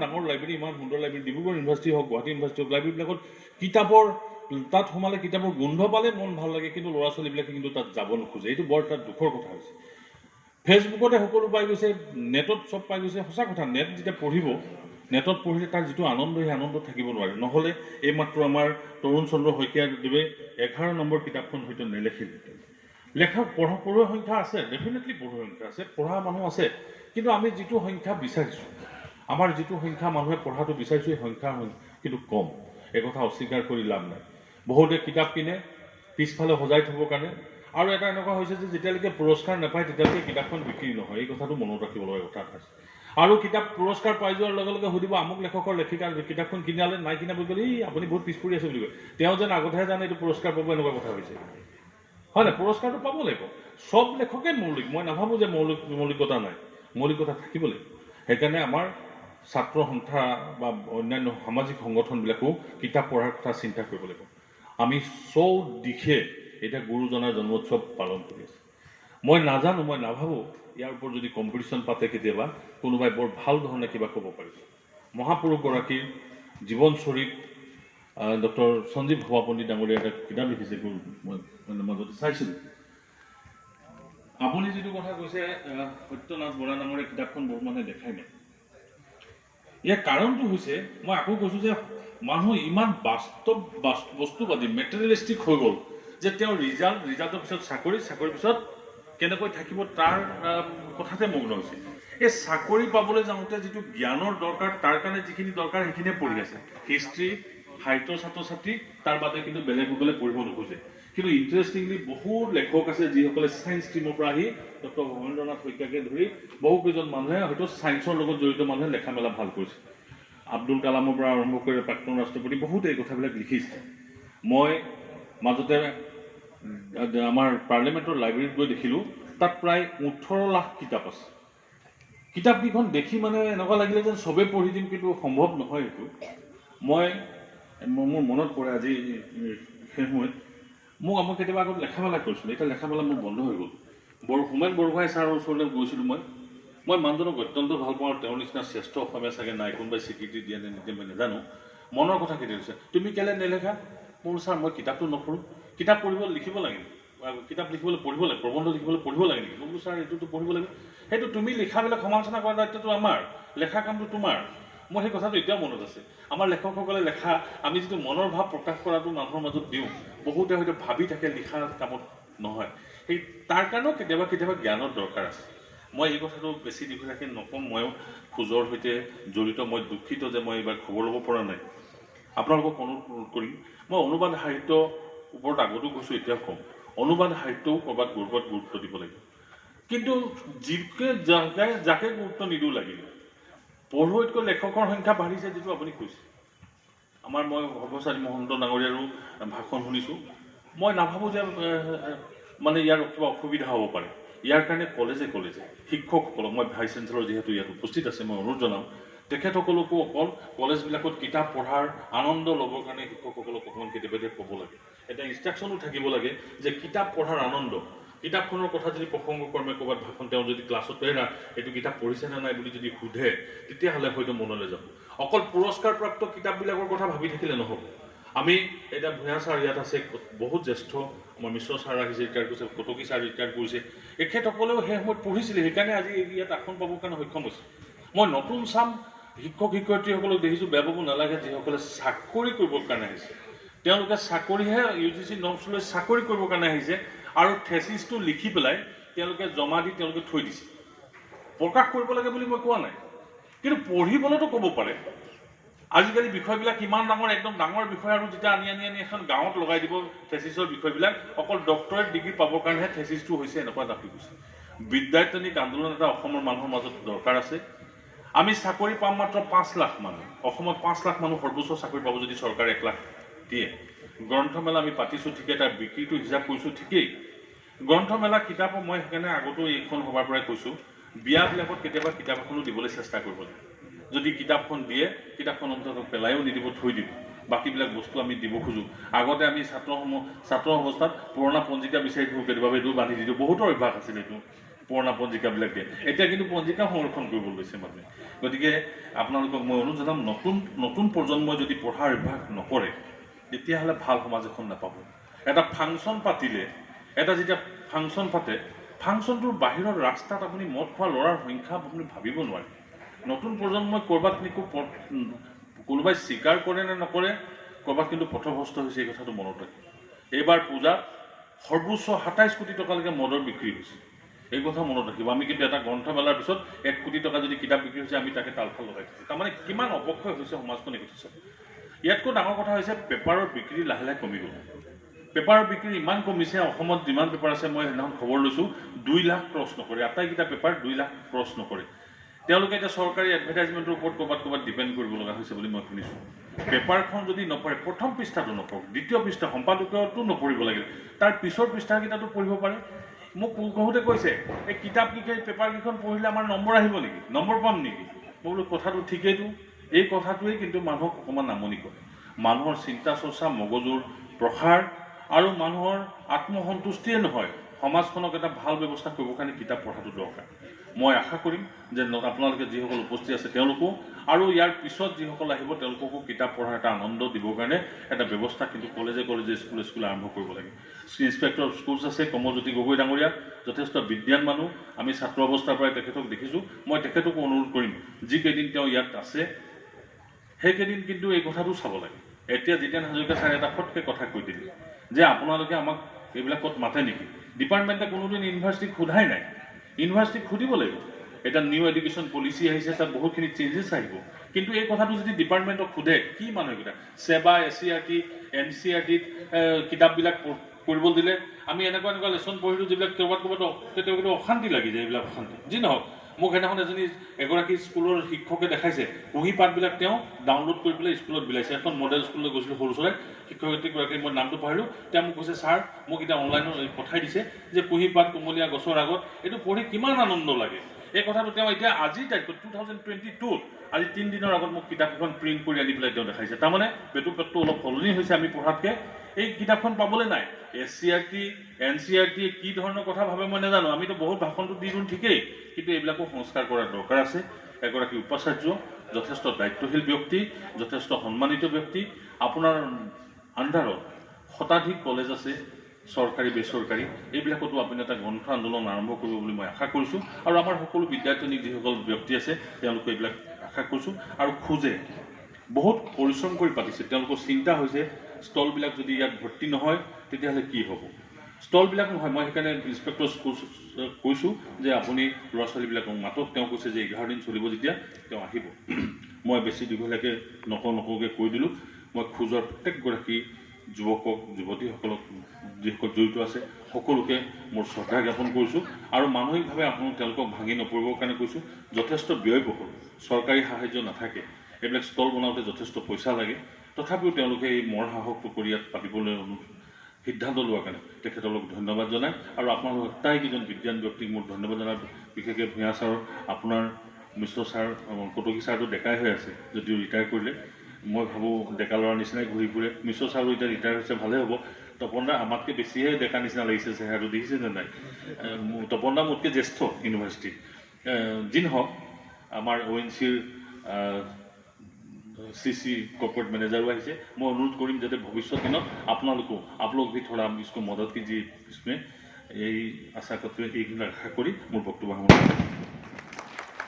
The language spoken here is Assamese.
ডাঙৰ লাইব্ৰেৰী, ইমান সুন্দৰ লাইব্ৰেৰী, ডিব্ৰুগড় ইউনিভাৰ্চিটি হওক, গুৱাহাটী ইউনিভাৰ্চিটি হওক, লাইব্ৰেৰীবিলাকত কিতাপৰ তাত সোমালে কিতাপৰ গোন্ধ পালে মন ভাল লাগে, কিন্তু ল'ৰা ছোৱালীবিলাকে কিন্তু তাত যাব নোখোজে। এইটো বৰ এটা দুখৰ কথা হৈছে। ফেচবুকতে সকলো পাই গৈছে, নেটত চব পাই গৈছে। সঁচা কথা, নেট যেতিয়া পঢ়িব, নেটত পঢ়িলে তাৰ যিটো আনন্দ, সেই আনন্দ থাকিব নোৱাৰে। নহ'লে এইমাত্ৰ আমাৰ তৰুণ চন্দ্ৰ শইকীয়াদেৱে 11 নম্বৰ কিতাপখন হয়তো নেলেখিলহেঁতেন। পঢ়ুৱৈৰ সংখ্যা আছে, ডেফিনেটলি পঢ়ুৱৈৰ সংখ্যা আছে, পঢ়া মানুহ আছে, কিন্তু আমি যিটো সংখ্যা বিচাৰিছোঁ, আমাৰ যিটো সংখ্যা মানুহে পঢ়াটো বিচাৰিছোঁ, এই সংখ্যা কিন্তু কম। এই কথা অস্বীকাৰ কৰি লাভ নাই। বহুতে কিতাপ কিনে পিছফালে সজাই থ'বৰ কাৰণে, আৰু এটা এনেকুৱা হৈছে যে যেতিয়ালৈকে পুৰস্কাৰ নাপায় তেতিয়ালৈকে কিতাপখন বিক্ৰী নহয়। এই কথাটো মনত ৰাখিব লগা কথা আছে। আৰু কিতাপ পুৰস্কাৰ পাই যোৱাৰ লগে লগে সুধিব, আমুক লেখকৰ লেখিকাৰ কিতাপখন কিনালে, নাই কিনা বুলি ক'লে, আপুনি বহুত পিছ পৰি আছে বুলি কয়। তেওঁ যেন আগতেহে জানে এইটো পুৰস্কাৰ পাব, এনেকুৱা কথা হৈছে। হয় নাই? পুৰস্কাৰটো পাব লাগিব। চব লেখকে মৌলিক, মই নাভাবোঁ যে মৌলিকতা নাই, মৌলিকতা থাকিব লাগিব। সেইকাৰণে আমাৰ ছাত্ৰ সন্থা বা অন্যান্য সামাজিক সংগঠনবিলাকেও কিতাপ পঢ়াৰ কথা চিন্তা কৰিব লাগিব। আমি চব দিশে এতিয়া গুৰুজনাৰ জন্মোৎসৱ পালন কৰি আছোঁ। মই নাজানো, মই নাভাবোঁ ইয়াৰ ওপৰত যদি কম্পিটিশ্যন পাতে কেতিয়াবা, কোনোবাই বৰ ভাল ধৰণে কিবা ক'ব পাৰিব। মহাপুৰুষগৰাকীৰ জীৱনচৰিত ডক্টৰ সঞ্জীৱ ভৱা পণ্ডিত ডাঙৰীয়া এটা কিতাপ লিখিছে, মই মাজতে চাইছিলোঁ। আপুনি যিটো কথা কৈছে, সত্যনাথ বৰা ডাঙৰীয়া কিতাপখন বহুত মানুহে দেখাই নাই। ইয়াৰ কাৰণটো হৈছে, মই আকৌ কৈছোঁ যে মানুহ ইমান বস্তুবাদী, মেটেৰিয়েলিষ্টিক হৈ গ'ল যে তেওঁ ৰিজাল্টৰ পিছত চাকৰিৰ পিছত কেনেকৈ থাকিব তাৰ কথাতে মগ্ন হৈছে। এই চাকৰি পাবলৈ যাওঁতে যিটো জ্ঞানৰ দৰকাৰ, তাৰ কাৰণে যিখিনি দৰকাৰ সেইখিনিয়ে পঢ়ি আছে। হিষ্ট্ৰী, সাহিত্যৰ ছাত্ৰ ছাত্ৰী, তাৰ বাদে কিন্তু বেলেগসকলে পঢ়িব নোখোজে। কিন্তু ইণ্টাৰেষ্টিংলি বহুত লেখক আছে যিসকলে ছায়েন্স ষ্ট্ৰীমৰ পৰা আহি ডক্টৰ ভৱেন্দ্ৰনাথ শইকীয়াকে ধৰি বহুকেইজন মানুহে হয়তো ছায়েন্সৰ লগত জড়িত মানুহে লেখা মেলা ভাল কৰিছে। আব্দুল কালামৰ পৰা আৰম্ভ কৰি প্ৰাক্তন ৰাষ্ট্ৰপতি বহুতে এই কথাবিলাক লিখিছে। মই মাজতে আমাৰ পাৰ্লিয়ামেণ্টৰ লাইব্ৰেৰীত গৈ দেখিলোঁ, তাত প্ৰায় 18 লাখ কিতাপ আছে। কিতাপকেইখন দেখি মানে এনেকুৱা লাগিলে যেন চবেই পঢ়ি দিম, কিন্তু সম্ভৱ নহয় এইটো। মোৰ মনত পৰে আজি সেই সময়ত মই কেতিয়াবা আগত লেখা মেলা কৰিছিলোঁ, এতিয়া লেখা মেলা মোৰ বন্ধ হৈ গ'ল। হোমেন বৰগোহাঁই ছাৰৰ ওচৰলৈ গৈছিলোঁ। মই মানুহজনক অত্যন্ত ভাল পাওঁ, আৰু তেওঁৰ নিচিনা শ্ৰেষ্ঠ অসমীয়া চাগে নাই, কোনোবাই স্বীকৃতি দিয়ে নে নিদিয়ে মই নাজানো। মনৰ কথা কেতিয়া কৈছে, তুমি কেলৈ নেলেখা? মোৰ ছাৰ, মই কিতাপটো নপঢ়োঁ। কিতাপ লিখিব লাগে, কিতাপ লিখিবলৈ পঢ়িব লাগে, প্ৰবন্ধ লিখিবলৈ পঢ়িব লাগে নেকি? মই বোলো ছাৰ, এইটোতো পঢ়িব লাগে। সেইটো তুমি লিখাবিলাক সমালোচনা কৰাৰ দায়িত্বটো আমাৰ, লেখা কামটো তোমাৰ। মোৰ সেই কথাটো এতিয়াও মনত আছে। আমাৰ লেখকসকলে লেখা, আমি যিটো মনৰ ভাৱ প্ৰকাশ কৰাটো মানুহৰ মাজত দিওঁ, বহুতে হয়তো ভাবি থাকে লিখা কামত নহয়। তাৰ কাৰণেও কেতিয়াবা জ্ঞানৰ দৰকাৰ আছে। মই এই কথাটো বেছি দীঘলীয়াকৈ নকওঁ, ময়ো খোজৰ সৈতে জড়িত। মই দুখিত যে মই এইবাৰ খবৰ ল'ব পৰা নাই। আপোনালোকক অনুৰোধ কৰিম, মই অনুবাদ সাহিত্যৰ ওপৰত আগতো কৈছোঁ, এতিয়াও কওঁ, অনুবাদ সাহিত্যও ক'ৰবাত গুৰুত্ব দিব লাগিব। কিন্তু যাকে গুৰুত্ব নিদিওঁ লাগিলে, পঢ়ুৱৈতকৈ লেখকৰ সংখ্যা বাঢ়িছে, যিটো আপুনি কৈছে। মই সৰ্বচাৰী মহন্ত ডাঙৰীয়াৰো ভাষণ শুনিছোঁ। মই নাভাবোঁ যে মানে ইয়াৰ কিবা অসুবিধা হ'ব পাৰে। ইয়াৰ কাৰণে কলেজে শিক্ষকসকলক, মই ভাইচ চেঞ্চেলৰ যিহেতু ইয়াত উপস্থিত আছে, মই অনুৰোধ জনাওঁ তেখেতসকলকো অকল কলেজবিলাকত কিতাপ পঢ়াৰ আনন্দ ল'বৰ কাৰণে শিক্ষকসকলক অকণমান কেতিয়াবা ক'ব লাগে। এটা ইনষ্ট্ৰাকশ্যনো থাকিব লাগে যে কিতাপ পঢ়াৰ আনন্দ, কিতাপখনৰ কথা যদি প্ৰসংগক্ৰমে ক'ৰবাত ভাষণ তেওঁ যদি ক্লাছত এইটো কিতাপ পঢ়িছে নে নাই বুলি যদি সোধে, তেতিয়াহ'লে হয়তো মনলৈ যাব। অকল পুৰস্কাৰপ্ৰাপ্ত কিতাপবিলাকৰ কথা ভাবি থাকিলে নহ'ব। আমি এতিয়া ভূঞা ছাৰ ইয়াত আছে, বহুত জ্যেষ্ঠ, আমাৰ মিশ্ৰ ছাৰ আহিছে, ৰিটায়াৰ কৰিছে, কটকী ছাৰ ৰিটায়াৰ কৰিছে। এখেতসকলেও সেই সময়ত পঢ়িছিলে, সেইকাৰণে আজি ইয়াত আসন পাবৰ কাৰণে সক্ষম হৈছে। মই নতুন চাম শিক্ষক শিক্ষয়িত্ৰীসকলক দেখিছোঁ, বেয়া পাব নালাগে, যিসকলে চাকৰি কৰিবৰ কাৰণে আহিছে। তেওঁলোকে চাকৰিহে UGC নৰ্মছ লৈ চাকৰি কৰিবৰ কাৰণে আহিছে, আৰু থেচিছটো লিখি পেলাই তেওঁলোকে জমা দি তেওঁলোকে থৈ দিছে। প্ৰকাশ কৰিব লাগে বুলি মই কোৱা নাই, কিন্তু পঢ়িবলৈতো ক'ব পাৰে। আজিকালি বিষয়বিলাক ইমান ডাঙৰ, একদম ডাঙৰ বিষয়, আৰু যেতিয়া আনি এখন গাঁৱত লগাই দিব থেচিছৰ বিষয়বিলাক, অকল ডক্টৰেট ডিগ্ৰী পাবৰ কাৰণেহে থেচিছটো হৈছে, এনেকুৱা দাবী কৰিছে। বিদ্যায়তনিক আন্দোলন এটা অসমৰ মানুহৰ মাজত দৰকাৰ আছে। আমি চাকৰি পাম মাত্ৰ 5 লাখ মানুহ। অসমত 5 লাখ মানুহ সৰ্বোচ্চ চাকৰি পাব যদি চৰকাৰে 1 লাখ দিয়ে। গ্ৰন্থমেলা আমি পাতিছোঁ ঠিকেই, তাৰ বিক্ৰীটো হিচাপ কৰিছোঁ ঠিকেই। গ্ৰন্থমেলা কিতাপৰ, মই সেইকাৰণে আগতো এইখন সভাৰ পৰাই কৈছোঁ, বিয়াবিলাকত কেতিয়াবা কিতাপ এখনো দিবলৈ চেষ্টা কৰিব লাগে। যদি কিতাপখন দিয়ে, কিতাপখন অন্ততঃ পেলাইও নিদিব, থৈ দিব। বাকীবিলাক বস্তু আমি দিব খোজোঁ। আগতে আমি ছাত্ৰ অৱস্থাত পুৰণা পঞ্জিকা বিচাৰি ফুৰোঁ, কেতিয়াবা এইটো বান্ধি দিওঁ, বহুতৰ অভ্যাস আছিল এইটো। পুৰণা পঞ্জিকাবিলাক দিয়ে এতিয়া কিন্তু পঞ্জিকা সংৰক্ষণ কৰিব লৈছে মানুহে গতিকে আপোনালোকক মই অনুৰোধ জনাম নতুন প্ৰজন্মই যদি পঢ়াৰ অভ্যাস নকৰে তেতিয়াহ'লে ভাল সমাজ এখন নাপাব এটা ফাংচন পাতিলে এটা যেতিয়া ফাংচন পাতে ফাংচনটোৰ বাহিৰৰ ৰাস্তাত আপুনি মদ খোৱা ল'ৰাৰ সংখ্যা আপুনি ভাবিব নোৱাৰে নতুন প্ৰজন্মই ক'ৰবাত কোনোবাই স্বীকাৰ কৰে নে নকৰে ক'ৰবাত কিন্তু পথভ্ৰষ্ট হৈছে এই কথাটো মনত ৰাখে এইবাৰ পূজাত সৰ্বোচ্চ 27 কোটি টকালৈকে মদৰ বিক্ৰী হৈছে এই কথা মনত ৰাখিব আমি কিন্তু এটা গ্ৰন্থমেলাৰ পিছত 1 কোটি টকা যদি কিতাপ বিক্ৰী হৈছে আমি তাকে তালফাল লগাই দিছোঁ তাৰমানে কিমান অপক্ষয় হৈছে সমাজখন এই কথা ইয়াতকৈ ডাঙৰ কথা হৈছে পেপাৰৰ বিক্ৰী লাহে লাহে কমি গ'ল পেপাৰৰ বিক্ৰী ইমান কমিছে অসমত যিমান পেপাৰ আছে মই সেইদিনাখন খবৰ লৈছোঁ 2 লাখ ক্ৰছ নকৰে আটাইকেইটা পেপাৰ 2 লাখ ক্ৰছ নকৰে তেওঁলোকে এতিয়া চৰকাৰী এডভাৰটাইজমেণ্টৰ ওপৰত ক'ৰবাত ডিপেণ্ড কৰিব লগা হৈছে বুলি মই শুনিছোঁ পেপাৰখন যদি নপঢ়ে প্ৰথম পৃষ্ঠাটো নপঢ়ক দ্বিতীয় পৃষ্ঠা সম্পাদকীয়টো নপঢ়িব লাগে তাৰ পিছৰ পৃষ্ঠাকেইটাটো পঢ়িব পাৰে মোক বহুতে কৈছে এই কিতাপকেইখন পেপাৰকেইখন পঢ়িলে আমাৰ নম্বৰ আহিব নেকি নম্বৰ পাম নেকি মই বোলো কথাটো ঠিকেইতো এই কথাটোৱে কিন্তু মানুহক অকণমান নামনি কৰে মানুহৰ চিন্তা চৰ্চা মগজুৰ প্ৰসাৰ আৰু মানুহৰ আত্মসন্তুষ্টিয়ে নহয় সমাজখনক এটা ভাল ব্যৱস্থা কৰিবৰ কাৰণে কিতাপ পঢ়াটো দৰকাৰ মই আশা কৰিম যে আপোনালোকে যিসকল উপস্থিত আছে তেওঁলোকো আৰু ইয়াৰ পিছত যিসকল আহিব তেওঁলোককো কিতাপ পঢ়াৰ এটা আনন্দ দিবৰ কাৰণে এটা ব্যৱস্থা কিন্তু কলেজে স্কুল আৰম্ভ কৰিব লাগে ইনস্পেক্টৰ স্কুলছ আছে কমলজ্যোতি গগৈ ডাঙৰীয়া যথেষ্ট বিদ্যান মানুহ আমি ছাত্ৰ অৱস্থাৰ পৰাই তেখেতক দেখিছোঁ মই তেখেতকো অনুৰোধ কৰিম যিকেইদিন তেওঁ ইয়াত আছে সেইকেইদিন কিন্তু এই কথাটো চাব লাগে এতিয়া জিতেন হাজৰিকা ছাৰে এটা ফটকৈ কথা কৈ দিলে যে আপোনালোকে আমাক এইবিলাকত মাতে নেকি ডিপাৰ্টমেণ্টে কোনোদিন ইউনিভাৰ্চিটিক সোধাই নাই ইউনিভাৰ্চিটিক সুধিব লাগিব এটা নিউ এডুকেশ্যন পলিচি আহিছে তাত বহুতখিনি চেঞ্জেছ আহিব কিন্তু এই কথাটো যদি ডিপাৰ্টমেণ্টক সোধে কি মানুহকেইটা সেৱা SCERT NCERTত কিতাপবিলাক কৰিব দিলে আমি এনেকুৱা লেচন পঢ়িলোঁ যিবিলাক কেতিয়াবা অশান্তি লাগি যায় এইবিলাক অশান্তি যি নহওক মোক সেইদিনাখন এগৰাকী স্কুলৰ শিক্ষকে দেখাইছে কুঁহি পাতবিলাক তেওঁ ডাউনলোড কৰি পেলাই স্কুলত বিলাইছে এখন মডেল স্কুললৈ গৈছিলোঁ সৰু চৰাই শিক্ষয়িত্ৰীগৰাকী মই নামটো পাহৰিলোঁ তেওঁ মোক কৈছে ছাৰ মোক এতিয়া অনলাইনত পঠাই দিছে যে কুঁহি পাত কুমলীয়া গছৰ আগত এইটো পঢ়ি কিমান আনন্দ লাগে এই কথাটো তেওঁ এতিয়া আজিৰ তাৰিখত 2022 আজি 3 দিনৰ আগত মোক কিতাপখন প্ৰিণ্ট কৰি আনি পেলাই তেওঁ দেখাইছে তাৰমানে পেটটো অলপ সলনি হৈছে আমি পঢ়াতকৈ এই কিতাপখন পাবলৈ নাই SCERT NCERT কি ধৰণৰ কথা ভাবে মই নাজানো আমিতো বহুত ভাষণটো দি দিওঁ ঠিকেই কিন্তু এইবিলাকো সংস্কাৰ কৰাৰ দৰকাৰ আছে এগৰাকী উপাচাৰ্য যথেষ্ট দায়িত্বশীল ব্যক্তি যথেষ্ট সন্মানিত ব্যক্তি আপোনাৰ আণ্ডাৰত শতাধিক কলেজ আছে চৰকাৰী বেচৰকাৰী এইবিলাকতো আপুনি এটা গ্ৰন্থ আন্দোলন আৰম্ভ কৰিব বুলি মই আশা কৰিছোঁ আৰু আমাৰ সকলো বিদ্যাৰ্থিনী যিসকল ব্যক্তি আছে তেওঁলোকে এইবিলাক আশা কৰিছোঁ আৰু খোজে বহুত পৰিশ্ৰম কৰি পাতিছে তেওঁলোকৰ চিন্তা হৈছে ষ্টলবিলাক যদি ইয়াত ভৰ্তি নহয় তেতিয়াহ'লে কি হ'ব ষ্টলবিলাক নহয় মই সেইকাৰণে ইনস্পেক্টৰ স্কুল কৈছোঁ যে আপুনি ল'ৰা ছোৱালীবিলাকক মাতক তেওঁ কৈছে যে 11 দিন চলিব যেতিয়া তেওঁ আহিব মই বেছি দীঘলীয়াকৈ নকওঁকৈ কৈ দিলোঁ মই খোজৰ প্ৰত্যেকগৰাকী যুৱকক যুৱতীসকলক যিসকল জড়িত আছে সকলোকে মোৰ শ্ৰদ্ধা জ্ঞাপন কৰিছোঁ আৰু মানসিকভাৱে আপোনালোক তেওঁলোকক ভাঙি নপৰিবৰ কাৰণে কৈছোঁ যথেষ্ট ব্যয়বহুল চৰকাৰী সাহায্য নাথাকে এইবিলাক ষ্টল বনাওঁতে যথেষ্ট পইচা লাগে তথাপিও তেওঁলোকে এই মৰ সাহসটো কৰি ইয়াত পাতিবলৈ সিদ্ধান্ত লোৱাৰ কাৰণে তেখেতলোক ধন্যবাদ জনায় আৰু আপোনালোক আটাইকেইজন বিদ্যান ব্যক্তিক মোৰ ধন্যবাদ জনায় বিশেষকৈ ভূঞা ছাৰৰ আপোনাৰ মিশ্ৰ ছাৰ কটকী ছাৰটো ডেকাই হৈ আছে যদিও ৰিটায়াৰ কৰিলে মই ভাবোঁ ডেকা ল'ৰাৰ নিচিনাই ঘূৰি ফুৰে মিশ্ৰ ছাৰো এতিয়া ৰিটায়াৰ হৈছে ভালেই হ'ব তপন দা আমাতকৈ বেছিহে ডেকা নিচিনা লাগিছে চেহেৰাটো দেখিছে নে নাই তপন দা মোতকৈ জ্যেষ্ঠ ইউনিভাৰ্চিটিত যি নহওক আমাৰ ONCৰ CC कॉर्पोरेट मैनेजर আহিছে মই অনুৰোধ কৰিম যাতে ভৱিষ্যত দিনত आप लोग भी थोड़ा इसको मदद कीजिए इसमें यही आशा करते हैं कि आशा करी मोर बक्तव्य